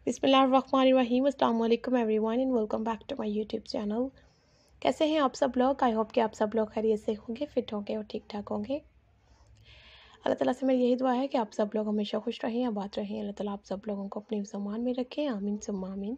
बिस्मिल्लाहिर्रहमानिर्रहीम अस्सलाम वालेकुम everyone and welcome back to my YouTube channel. कैसे हैं आप सब लोग? आई होप कि आप सब लोग खैरियत से होंगे, फिट होंगे और ठीक ठाक होंगे। अल्लाह ताला से मेरी यही दुआ है कि आप सब लोग हमेशा खुश रहें, आबाद रहें। अल्लाह ताला आप सब लोगों को अपने ज़मान में रखें, आमीन सुम्मा आमीन।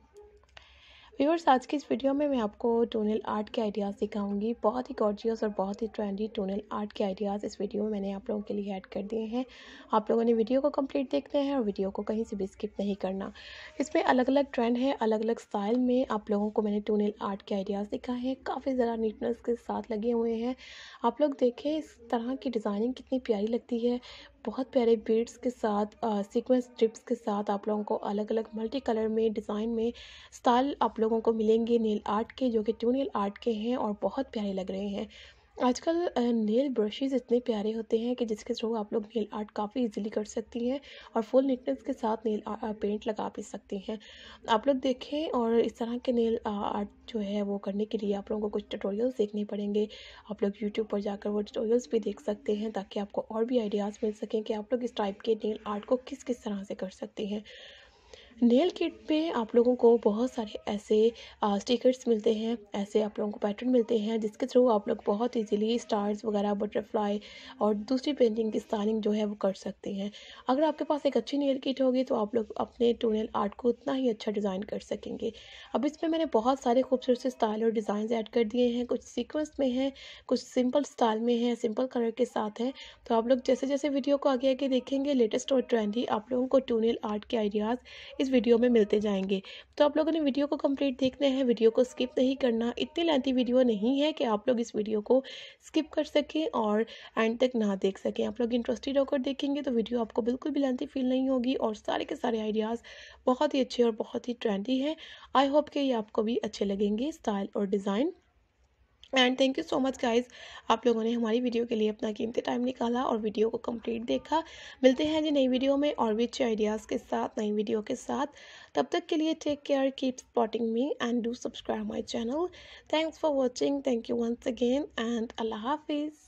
व्यूअर्स, आज की इस वीडियो में मैं आपको टोनल आर्ट के आइडियाज़ सिखाऊंगी। बहुत ही गॉर्जियस और बहुत ही ट्रेंडी टोनल आर्ट के आइडियाज़ इस वीडियो में मैंने आप लोगों के लिए ऐड कर दिए हैं। आप लोगों ने वीडियो को कंप्लीट देखना है और वीडियो को कहीं से भी स्किप नहीं करना। इसमें अलग अलग ट्रेंड है, अलग अलग स्टाइल में आप लोगों को मैंने टोनल आर्ट के आइडियाज़ दिखाए हैं। काफ़ी ज़्यादा नीटनेस के साथ लगे हुए हैं। आप लोग देखें इस तरह की डिज़ाइनिंग कितनी प्यारी लगती है। बहुत प्यारे बीड्स के साथ सीक्वेंस स्ट्रिप्स के साथ आप लोगों को अलग अलग मल्टी कलर में डिज़ाइन में स्टाइल आप लोगों को मिलेंगे नेल आर्ट के, जो कि टूनियल आर्ट के हैं और बहुत प्यारे लग रहे हैं। आजकल नेल ब्रशेज़ इतने प्यारे होते हैं कि जिसके थ्रू आप लोग नेल आर्ट काफ़ी इजीली कर सकती हैं और फुल नीटनेस के साथ नेल पेंट लगा भी सकती हैं। आप लोग देखें, और इस तरह के नेल आर्ट जो है वो करने के लिए आप लोगों को कुछ ट्यूटोरियल्स देखने पड़ेंगे। आप लोग यूट्यूब पर जाकर वो ट्यूटोरियल्स भी देख सकते हैं ताकि आपको और भी आइडियाज़ मिल सकें कि आप लोग इस टाइप के नेल आर्ट को किस किस तरह से कर सकते हैं। नेल किट में आप लोगों को बहुत सारे ऐसे स्टिकर्स मिलते हैं, ऐसे आप लोगों को पैटर्न मिलते हैं जिसके थ्रू आप लोग बहुत इजीली स्टार्स वगैरह, बटरफ्लाई और दूसरी पेंटिंग की स्टाइलिंग जो है वो कर सकते हैं। अगर आपके पास एक अच्छी नेल किट होगी तो आप लोग अपने टोनल आर्ट को उतना ही अच्छा डिज़ाइन कर सकेंगे। अब इसमें मैंने बहुत सारे खूबसूरत से स्टाइल और डिज़ाइन ऐड कर दिए हैं। कुछ सीक्वेंस में हैं, कुछ सिंपल स्टाइल में है, सिंपल कलर के साथ हैं। तो आप लोग जैसे जैसे वीडियो को आगे आगे देखेंगे, लेटेस्ट और ट्रेंडी आप लोगों को टोनल आर्ट के आइडियाज़ इस वीडियो में मिलते जाएंगे। तो आप लोगों ने वीडियो को कंप्लीट देखना है, वीडियो को स्किप नहीं करना। इतनी लेंथी वीडियो नहीं है कि आप लोग इस वीडियो को स्किप कर सकें और एंड तक ना देख सकें। आप लोग इंटरेस्टेड होकर देखेंगे तो वीडियो आपको बिल्कुल भी लेंथी फील नहीं होगी और सारे के सारे आइडियाज़ बहुत ही अच्छे और बहुत ही ट्रेंडी हैं। आई होप कि ये आपको भी अच्छे लगेंगे स्टाइल और design. And thank you so much guys, आप लोगों ने हमारी वीडियो के लिए अपना कीमती टाइम निकाला और वीडियो को कंप्लीट देखा। मिलते हैं जी नई वीडियो में और भी अच्छे आइडियाज़ के साथ, नई वीडियो के साथ। तब तक के लिए take care, keep supporting me and do subscribe my channel. Thanks for watching, thank you once again and अल्लाह हाफिज़।